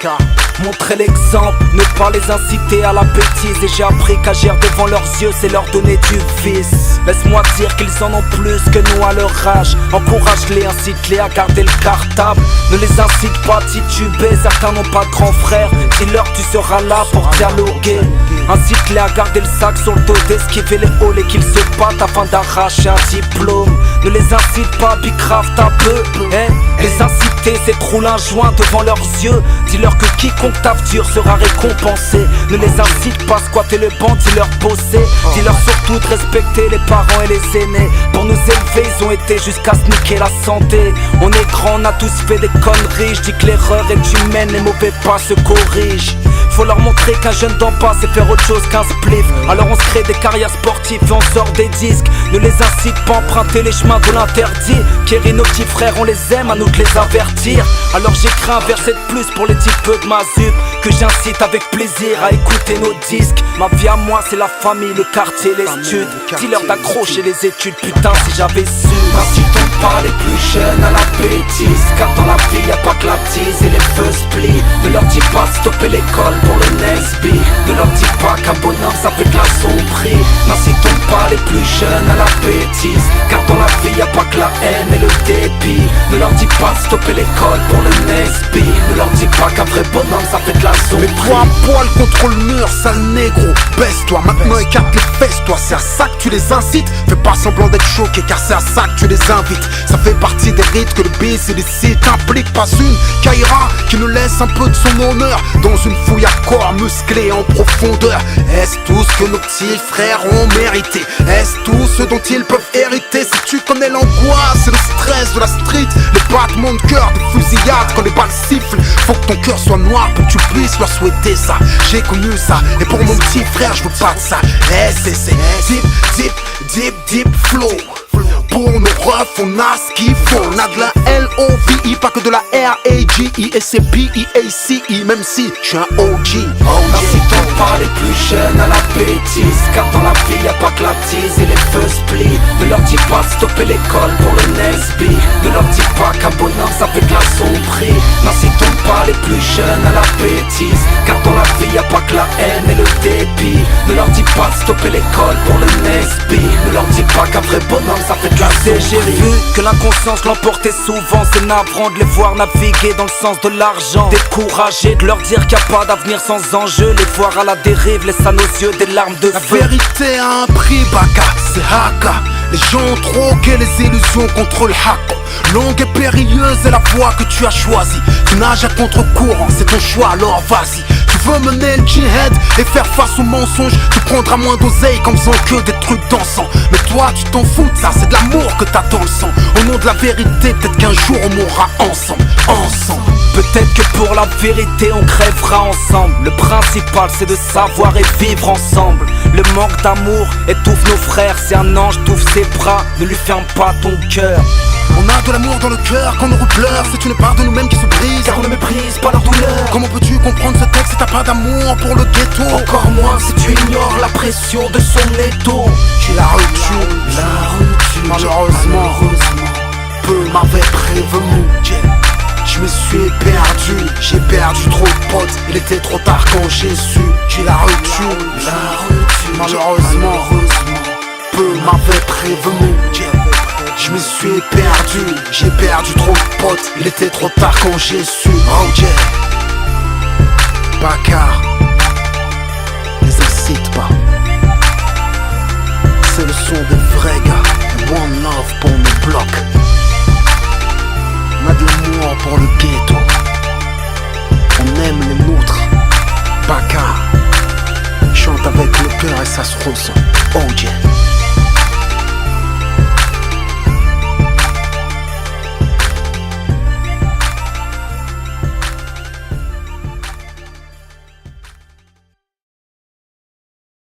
Baka. Montrer l'exemple, ne pas les inciter à la bêtise. Et j'ai appris qu'agir devant leurs yeux, c'est leur donner du vice. Laisse-moi dire qu'ils en ont plus que nous à leur âge. Encourage-les, incite-les à garder le cartable. Ne les incite pas à tituber, certains n'ont pas de grand frère. Dis-leur tu seras là pour dialoguer. Incite-les à garder le sac sur le dos, d'esquiver les halls et qu'ils se battent afin d'arracher un diplôme. Ne les incite pas à Bicraft un peu, les inciter c'est de rouler un joint devant leurs yeux. Dis-leur que quiconque tape dur sera récompensé. Ne les incite pas à squatter le banc, dis-leur bosser. Dis-leur surtout de respecter les parents et les aînés. Pour nous élever ils ont été jusqu'à se niquer la santé. On est grand, on a tous fait des conneries. Je dis que l'erreur est humaine, les mauvais pas se corrigent. Faut leur montrer qu'un jeune d'en pas c'est faire autre chose qu'un spliff. Alors on se crée des carrières sportives et on sort des disques. Ne les incite pas à emprunter les chemins de l'interdit. Kéry, nos petits frères on les aime, à nous de les avertir. Alors j'écris un verset de plus pour les petits peu de ma zup, que j'incite avec plaisir à écouter nos disques. Ma vie à moi c'est la famille, le quartier, les studs. Dis-leur d'accrocher les études, putain si j'avais su. N'incitons pas les plus jeunes à la bêtise, car dans la vie y'a pas que la tease et les feux split. Ne leur dis pas de stopper l'école pour le Nesby. Ne leur dis pas qu'un bonheur ça fait de la sommerie. N'incitons pas les plus jeunes à la bêtise, car dans la vie y'a pas que la haine et le dépit. Ne leur dis pas de stopper l'école pour le Nesby. Ne leur dis pas qu'un vrai bonhomme ça fait de la sommerie. Mets-toi à poil contre le mur, sale négro. Baisse-toi, maintenant écarte les fesses, toi. C'est à ça que tu les incites. Fais pas semblant d'être choqué, car c'est à ça que tu les invites. Ça fait partie des rites que le bis et les sites impliquent. Pas une Kaira qui nous laisse un peu de son honneur dans une fouille à corps musclé en profondeur. Est-ce tout ce que nos petits frères ont mérité? Est-ce tout ce dont ils peuvent hériter? Si tu connais l'angoisse et le stress de la street, les battements de cœur, des fusillades quand les balles sifflent, faut que ton cœur soit noir pour que tu puisses leur souhaiter ça. J'ai connu ça, et pour mon petit frère je veux pas de ça. c'est deep flow. Pour nos refs, on a ce qu'il faut. On a de la L-O-V-I, pas que de la R-A-G-I. Et c'est B-I-A-C-I, même si je suis un OG. N'incitons pas les plus jeunes à la bêtise, car dans la vie y'a pas que la tease et les feux split. Ne leur dis pas de stopper l'école pour le Nesby. Ne leur dis pas qu'un bonheur ça fait de la sommerie. N'incitons pas les plus jeunes à la bêtise, car dans la vie y'a pas que la haine et le dépit. Ne leur dis pas de stopper l'école pour le Nesby. Ne leur dis pas qu'un vrai bonhomme ça fait de la sommerie. J'ai vu que l'inconscience l'emportait souvent. C'est navrant de les voir naviguer dans le sens de l'argent. Découragé de leur dire qu'il n'y a pas d'avenir sans enjeu. Les voir à la dérive laisse à nos yeux des larmes de La feu. vérité a un prix, Baka, c'est Haka. Les gens ont troqué les illusions contre le haka. Longue et périlleuse est la voie que tu as choisie. Tu nages à contre-courant, c'est ton choix, alors vas-y. Tu veux mener le djihad et faire face aux mensonges. Tu prendras moins d'oseille comme faisant que des trucs dansants. Mais toi tu t'en fous de ça, c'est de l'amour que t'as dans le sang. Au nom de la vérité, peut-être qu'un jour on mourra ensemble, ensemble. Peut-être que pour la vérité on crèvera ensemble. Le principal c'est de savoir et vivre ensemble. Le manque d'amour étouffe nos frères. Si un ange t'ouvre ses bras, ne lui ferme pas ton cœur. On a de l'amour dans le cœur quand nos pleure. C'est une part de nous-mêmes qui se brise, Car on ne méprise pas leur douleur. Comment peux-tu comprendre ce texte si t'as pas d'amour pour le ghetto? Encore moins si tu ignores la pression de son étau. Tu la rupture, malheureusement, peu m'avait prévenu. Je me suis perdu, j'ai perdu trop de potes. Il était trop tard quand j'ai su. Tu la rupture, malheureusement, peu m'avait prévenu. Je me suis perdu, j'ai perdu trop de potes. Il était trop tard quand j'ai su. Oh yeah, Baka, les incite pas. C'est le son des vrais gars. One love pour nos blocs. On a de l'amour pour le ghetto. On aime les nôtres. Baka chante avec le cœur et ça se ressent. Oh yeah.